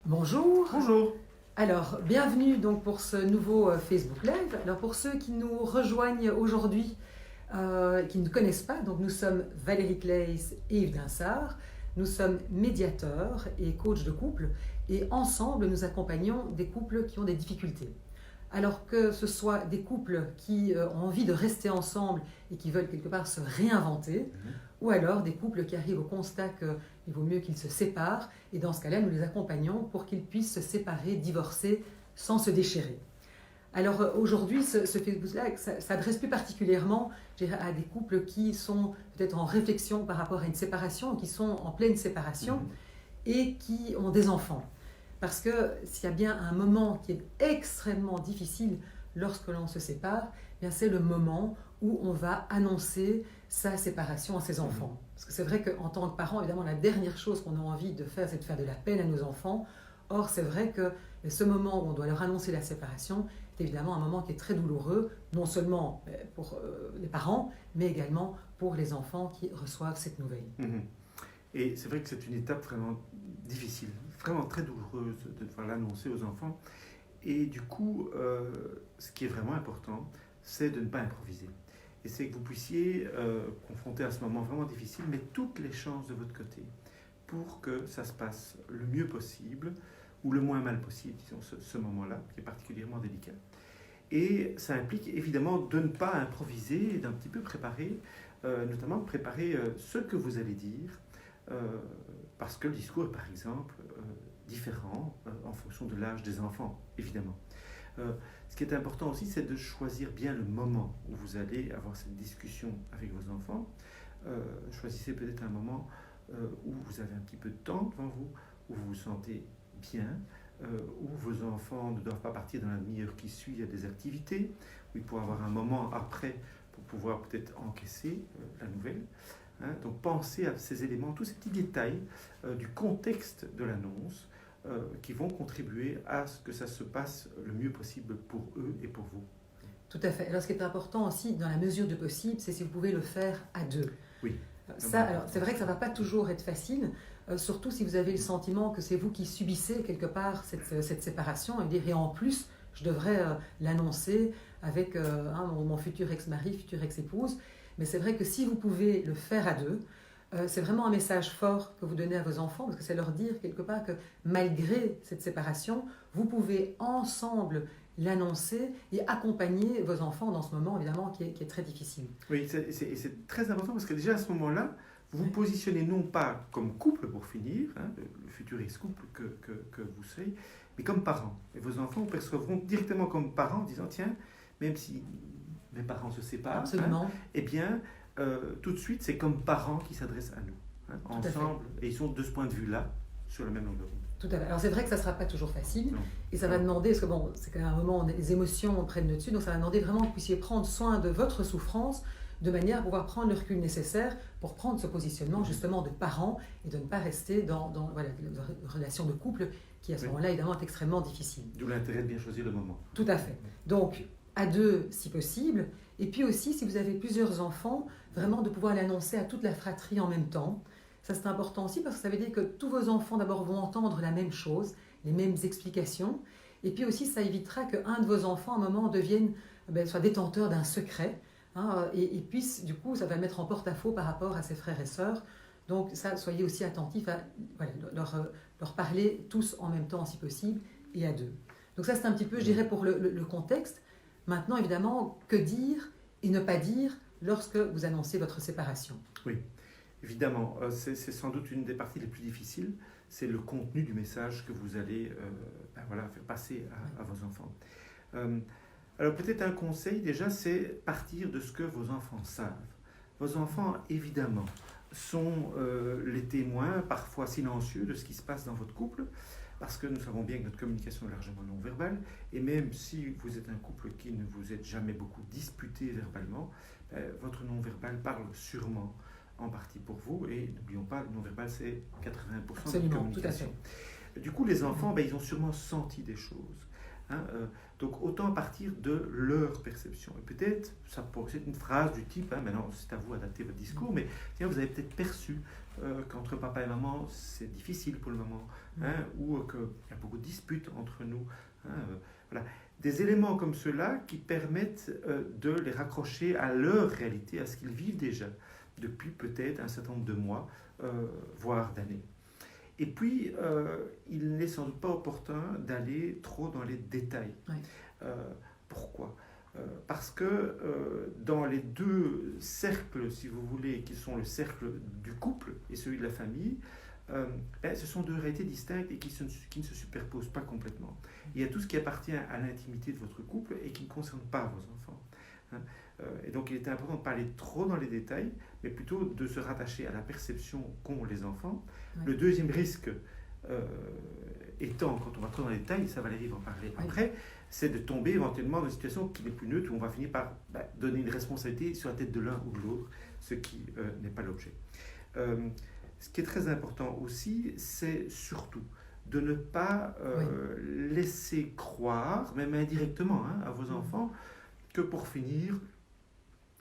Bonjour. Bonjour. Alors, bienvenue donc pour ce nouveau Facebook Live. Alors, pour ceux qui nous rejoignent aujourd'hui, qui ne connaissent pas, donc nous sommes Valérie Claes et Yves Dinsart. Nous sommes médiateurs et coachs de couple et ensemble, nous accompagnons des couples qui ont des difficultés. Alors que ce soit des couples qui ont envie de rester ensemble et qui veulent quelque part se réinventer, ou alors des couples qui arrivent au constat qu'il vaut mieux qu'ils se séparent, et dans ce cas-là, nous les accompagnons pour qu'ils puissent se séparer, divorcer, sans se déchirer. Alors aujourd'hui, ce Facebook-là s'adresse plus particulièrement à des couples qui sont peut-être en réflexion par rapport à une séparation, qui sont en pleine séparation et qui ont des enfants. Parce que s'il y a bien un moment qui est extrêmement difficile lorsque l'on se sépare, eh bien c'est le moment où on va annoncer sa séparation à ses enfants. Parce que c'est vrai qu'en tant que parent, évidemment, la dernière chose qu'on a envie de faire, c'est de faire de la peine à nos enfants. Or, c'est vrai que ce moment où on doit leur annoncer la séparation, c'est évidemment un moment qui est très douloureux, non seulement pour les parents, mais également pour les enfants qui reçoivent cette nouvelle. Et c'est vrai que c'est une étape vraiment difficile, vraiment très douloureuse de devoir l'annoncer aux enfants. Et du coup, ce qui est vraiment important, c'est de ne pas improviser. Et c'est que vous puissiez confronter à ce moment vraiment difficile, mais toutes les chances de votre côté pour que ça se passe le mieux possible ou le moins mal possible, disons, ce moment-là, qui est particulièrement délicat. Et ça implique évidemment de ne pas improviser et d'un petit peu préparer, notamment préparer ce que vous allez dire, parce que le discours est par exemple différent en fonction de l'âge des enfants, évidemment. Ce qui est important aussi, c'est de choisir bien le moment où vous allez avoir cette discussion avec vos enfants. Choisissez peut-être un moment où vous avez un petit peu de temps devant vous, où vous vous sentez bien, où vos enfants ne doivent pas partir dans la demi-heure qui suit à des activités, où ils pourront avoir un moment après pour pouvoir peut-être encaisser la nouvelle. Donc pensez à ces éléments, tous ces petits détails du contexte de l'annonce qui vont contribuer à ce que ça se passe le mieux possible pour eux et pour vous. Tout à fait. Alors ce qui est important aussi, dans la mesure du possible, c'est si vous pouvez le faire à deux. Oui. Ça, alors, c'est vrai que ça ne va pas toujours être facile, surtout si vous avez le sentiment que c'est vous qui subissez quelque part cette séparation, et en plus, je devrais l'annoncer avec mon futur ex-mari, future ex-épouse. Mais c'est vrai que si vous pouvez le faire à deux, c'est vraiment un message fort que vous donnez à vos enfants, parce que c'est leur dire quelque part que malgré cette séparation, vous pouvez ensemble l'annoncer et accompagner vos enfants dans ce moment, évidemment, qui est très difficile. Oui, c'est très important parce que déjà à ce moment-là, vous vous positionnez non pas comme couple pour finir, le futur ex-couple que vous serez, mais comme parents. Et vos enfants vous percevront directement comme parents en disant, tiens, même si mes parents se séparent, eh bien, tout de suite, c'est comme parents qui s'adressent à nous, ensemble, et ils sont de ce point de vue-là sur la même longueur d'onde. Tout à fait. Alors c'est vrai que ça ne sera pas toujours facile, Non. et ça va demander, parce que bon, c'est quand même un moment où les émotions prennent le dessus, donc ça va demander vraiment que vous puissiez prendre soin de votre souffrance, de manière à pouvoir prendre le recul nécessaire pour prendre ce positionnement justement de parents et de ne pas rester dans une relation de couple qui à ce moment-là évidemment est extrêmement difficile. D'où l'intérêt de bien choisir le moment. Tout à fait. Donc à deux si possible, et puis aussi si vous avez plusieurs enfants, vraiment de pouvoir l'annoncer à toute la fratrie en même temps. Ça c'est important aussi parce que ça veut dire que tous vos enfants d'abord vont entendre la même chose, les mêmes explications, et puis aussi ça évitera qu'un de vos enfants à un moment soit détenteur d'un secret, et puisse, du coup, ça va le mettre en porte-à-faux par rapport à ses frères et sœurs. Donc ça, soyez aussi attentifs à leur parler tous en même temps si possible et à deux. Donc ça c'est un petit peu, je dirais, pour le contexte. Maintenant, évidemment, que dire et ne pas dire lorsque vous annoncez votre séparation? Oui, évidemment, c'est sans doute une des parties les plus difficiles, c'est le contenu du message que vous allez faire passer à vos enfants. Alors peut-être un conseil déjà, c'est partir de ce que vos enfants savent. Vos enfants, évidemment, sont les témoins, parfois silencieux, de ce qui se passe dans votre couple, parce que nous savons bien que notre communication est largement non-verbale, et même si vous êtes un couple qui ne vous êtes jamais beaucoup disputé verbalement, votre non-verbal parle sûrement en partie pour vous, et n'oublions pas, le non-verbal c'est 80% de la communication. Tout à fait. Du coup, les enfants, ils ont sûrement senti des choses. Donc autant partir de leur perception. Et peut-être, c'est une phrase du type, maintenant c'est à vous d'adapter votre discours, mais tiens, vous avez peut-être perçu qu'entre papa et maman, c'est difficile pour le moment, ou qu'il y a beaucoup de disputes entre nous. Voilà. Des éléments comme ceux-là qui permettent de les raccrocher à leur réalité, à ce qu'ils vivent déjà depuis peut-être un certain nombre de mois, voire d'années. Et puis, il n'est sans doute pas opportun d'aller trop dans les détails. Oui. Pourquoi ? Parce que dans les deux cercles, si vous voulez, qui sont le cercle du couple et celui de la famille, ce sont deux réalités distinctes et qui ne se superposent pas complètement. Il y a tout ce qui appartient à l'intimité de votre couple et qui ne concerne pas vos enfants. Et donc il est important de ne pas aller trop dans les détails, mais plutôt de se rattacher à la perception qu'ont les enfants. Oui. Le deuxième risque étant, quand on va trop dans les détails, ça Valérie va en parler après, c'est de tomber éventuellement dans une situation qui n'est plus neutre, où on va finir par donner une responsabilité sur la tête de l'un ou de l'autre, ce qui n'est pas l'objet. Ce qui est très important aussi, c'est surtout de ne pas laisser croire, même indirectement, à vos enfants, que pour finir,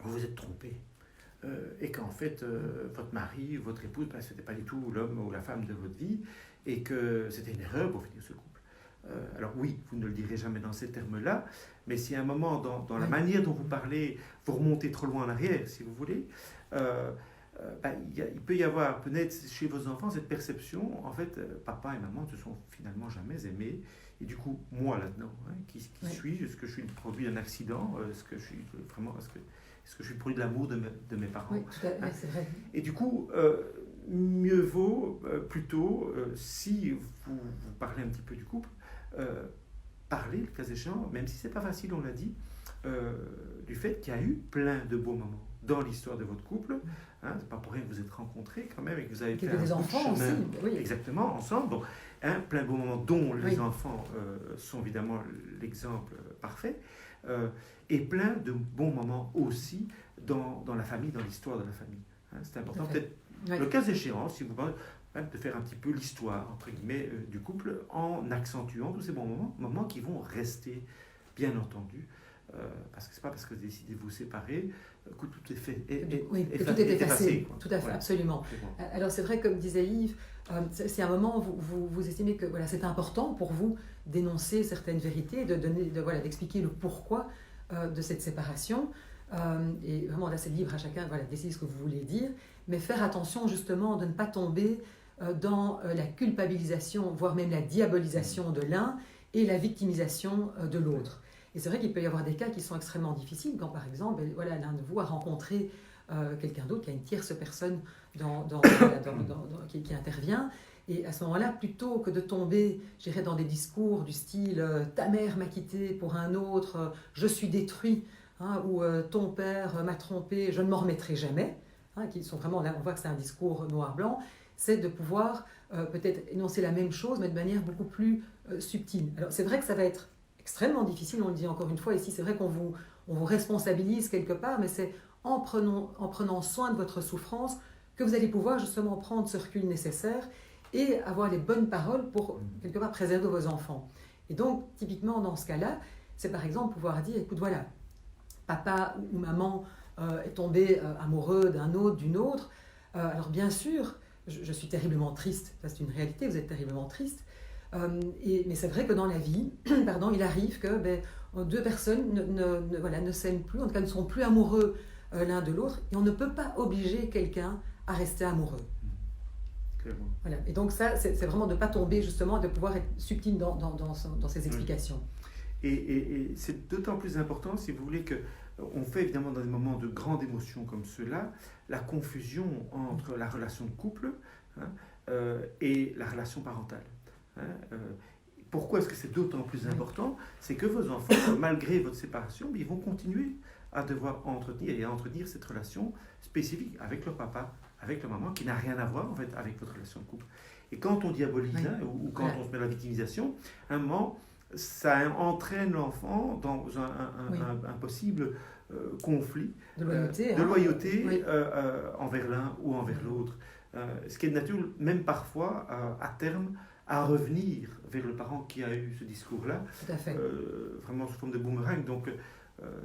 vous vous êtes trompé. Et qu'en fait, votre mari, votre épouse, ce n'était pas du tout l'homme ou la femme de votre vie, et que c'était une erreur pour finir ce couple. Alors oui, vous ne le direz jamais dans ces termes-là, mais si à un moment, dans la manière dont vous parlez, vous remontez trop loin en arrière, si vous voulez, il peut y avoir peut-être chez vos enfants cette perception, en fait, papa et maman ne se sont finalement jamais aimés, et du coup, moi là-dedans, qui suis-je? Est-ce que je suis le produit d'un accident? Est-ce que je suis vraiment... Est-ce que je suis le produit de l'amour de mes parents? Oui, tout à fait, c'est vrai. Et du coup, mieux vaut plutôt, si vous parlez un petit peu du couple, parler, le cas échéant, même si c'est pas facile, on l'a dit, du fait qu'il y a eu plein de beaux moments dans l'histoire de votre couple. C'est pas pour rien que vous êtes rencontrés quand même et que vous avez fait un des enfants chemin, aussi, oui. Exactement, ensemble. Donc, plein de beaux moments dont les enfants sont évidemment l'exemple parfait. Et plein de bons moments aussi dans la famille, dans l'histoire de la famille. C'est important, peut-être, le cas échéant, si vous parlez, de faire un petit peu l'histoire, entre guillemets, du couple, en accentuant tous ces bons moments qui vont rester, bien entendu, parce que c'est pas parce que vous décidez de vous séparer que tout est fait, tout est effacé. Tout à fait, absolument. Alors c'est vrai, comme disait Yves, c'est un moment où vous estimez que c'est important pour vous d'énoncer certaines vérités, d'expliquer le pourquoi de cette séparation. Et vraiment là c'est libre à chacun de décider ce que vous voulez dire, mais faire attention justement de ne pas tomber dans la culpabilisation, voire même la diabolisation de l'un et la victimisation de l'autre. Et c'est vrai qu'il peut y avoir des cas qui sont extrêmement difficiles, quand par exemple l'un de vous a rencontré quelqu'un d'autre, qui a une tierce personne qui intervient. Et à ce moment-là, plutôt que de tomber, je dirais, dans des discours du style « ta mère m'a quitté pour un autre, je suis détruit », ou « ton père m'a trompé, je ne m'en remettrai jamais », qui sont vraiment, là on voit que c'est un discours noir-blanc, c'est de pouvoir peut-être énoncer la même chose, mais de manière beaucoup plus subtile. Alors c'est vrai que ça va être extrêmement difficile, on le dit encore une fois ici, c'est vrai qu'on vous responsabilise quelque part, mais c'est en prenant soin de votre souffrance que vous allez pouvoir justement prendre ce recul nécessaire et avoir les bonnes paroles pour quelque part préserver vos enfants. Et donc, typiquement dans ce cas-là, c'est par exemple pouvoir dire, écoute, voilà, papa ou maman est tombé amoureux d'un autre, d'une autre. Alors bien sûr, je suis terriblement triste, ça c'est une réalité, vous êtes terriblement triste. Mais c'est vrai que dans la vie, il arrive que deux personnes ne s'aiment plus, en tout cas ne sont plus amoureux l'un de l'autre, et on ne peut pas obliger quelqu'un à rester amoureux. Voilà. Et donc ça, c'est vraiment de ne pas tomber justement, de pouvoir être subtil dans ses explications. Et c'est d'autant plus important, si vous voulez, qu'on fait évidemment dans des moments de grande émotion comme ceux-là, la confusion entre la relation de couple et la relation parentale. Pourquoi est-ce que c'est d'autant plus important? C'est que vos enfants, malgré votre séparation, ils vont continuer à devoir entretenir cette relation spécifique avec leur papa, avec leur maman, qui n'a rien à voir en fait avec votre relation de couple. Et quand on diabolise ou quand on se met à la victimisation, à un moment, ça entraîne l'enfant dans un possible conflit de loyauté envers l'un ou envers l'autre. Ce qui est de nature, même parfois, à terme, à revenir vers le parent qui a eu ce discours-là, Tout à fait. vraiment sous forme de boomerang. Donc,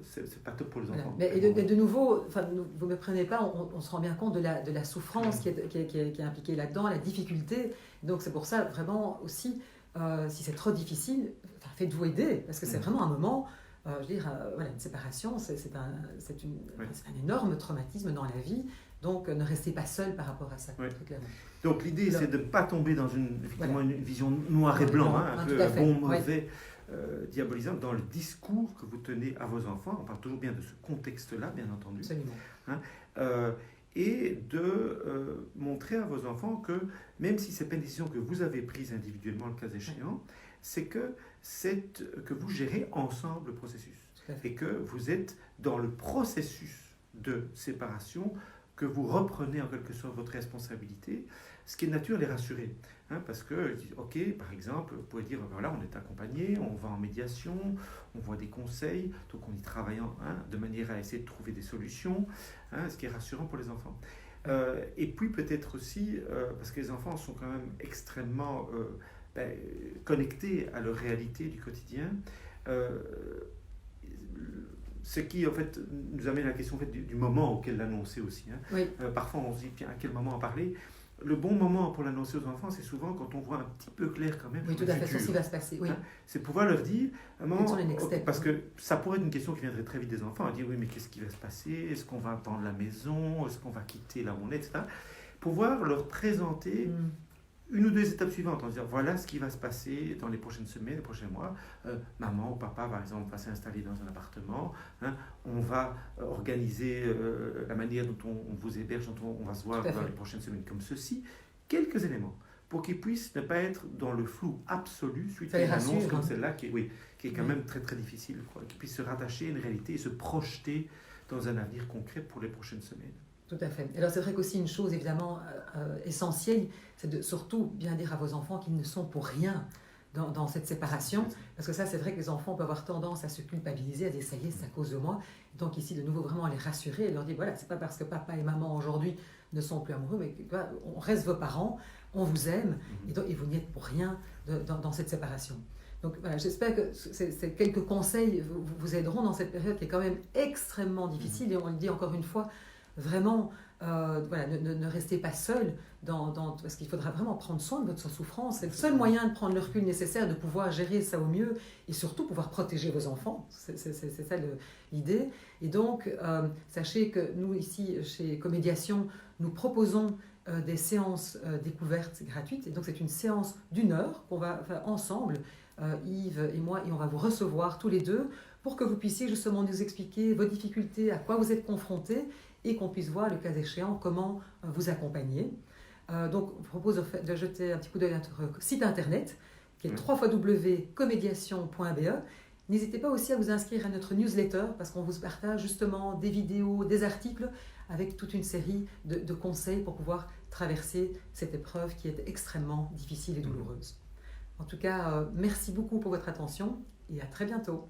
c'est pas top pour les Voilà. enfants. Mais, et de nouveau, enfin, vous ne me prenez pas, on se rend bien compte de la souffrance qui est impliquée là-dedans, la difficulté. Donc c'est pour ça, vraiment aussi, si c'est trop difficile, faites-vous aider, parce que c'est vraiment un moment, je veux dire, voilà, une séparation, c'est un énorme traumatisme dans la vie. Donc ne restez pas seul par rapport à ça, très clairement. Donc l'idée, c'est de ne pas tomber dans une vision noir et blanc, un peu bon, mauvais. Diabolisant dans le discours que vous tenez à vos enfants. On parle toujours bien de ce contexte-là, bien entendu. Absolument. Et de montrer à vos enfants que même si ce n'est pas une décision que vous avez prise individuellement, le cas échéant, c'est que vous gérez ensemble le processus. Et que vous êtes dans le processus de séparation, que vous reprenez en quelque sorte votre responsabilité, ce qui est de nature les rassurer. Parce que, ok, par exemple, vous pouvez dire, voilà, on est accompagné, on va en médiation, on voit des conseils, donc on y travaille de manière à essayer de trouver des solutions, ce qui est rassurant pour les enfants. Et puis peut-être aussi, parce que les enfants sont quand même extrêmement connectés à leur réalité du quotidien, ce qui en fait nous amène à la question en fait, du moment auquel l'annoncer aussi. Parfois on se dit, à quel moment en parler? Le bon moment pour l'annoncer aux enfants, c'est souvent quand on voit un petit peu clair quand même. Oui, tout à fait, sur ce qui va se passer. Oui. C'est pouvoir leur dire, parce que que ça pourrait être une question qui viendrait très vite des enfants, à dire oui, mais qu'est-ce qui va se passer? Est-ce qu'on va vendre la maison? Est-ce qu'on va quitter là où on est, etc. Pouvoir leur présenter une ou deux étapes suivantes en disant voilà ce qui va se passer dans les prochaines semaines, les prochains mois. Maman ou papa, par exemple, va s'installer dans un appartement. On va organiser la manière dont on vous héberge, dont on va se voir dans les prochaines semaines comme ceci. Quelques éléments pour qu'ils puissent ne pas être dans le flou absolu suite à une annonce comme celle-là qui est quand même très très difficile. Qu'ils puissent se rattacher à une réalité et se projeter dans un avenir concret pour les prochaines semaines. Tout à fait. Alors c'est vrai qu'aussi une chose évidemment essentielle, c'est de surtout bien dire à vos enfants qu'ils ne sont pour rien dans cette séparation, parce que ça c'est vrai que les enfants peuvent avoir tendance à se culpabiliser, à dire ça y est, c'est à cause de moi. Donc ici de nouveau vraiment les rassurer et leur dire voilà, c'est pas parce que papa et maman aujourd'hui ne sont plus amoureux, mais on reste vos parents, on vous aime et vous n'y êtes pour rien dans cette séparation. Donc voilà, j'espère que ces quelques conseils vous aideront dans cette période qui est quand même extrêmement difficile et on le dit encore une fois. Vraiment, ne restez pas seul, parce qu'il faudra vraiment prendre soin de votre souffrance. C'est le seul moyen de prendre le recul nécessaire, de pouvoir gérer ça au mieux et surtout pouvoir protéger vos enfants. C'est ça l'idée. Et donc, sachez que nous, ici, chez Comédiation, nous proposons des séances découvertes gratuites. Et donc, c'est une séance d'1 heure qu'on va faire ensemble, Yves et moi, et on va vous recevoir tous les deux pour que vous puissiez justement nous expliquer vos difficultés, à quoi vous êtes confrontés, et qu'on puisse voir, le cas échéant, comment vous accompagner. Donc, je vous propose de jeter un petit coup d'œil à notre site internet, qui est www.comédiation.be. N'hésitez pas aussi à vous inscrire à notre newsletter, parce qu'on vous partage justement des vidéos, des articles, avec toute une série de conseils pour pouvoir traverser cette épreuve qui est extrêmement difficile et douloureuse. En tout cas, merci beaucoup pour votre attention, et à très bientôt.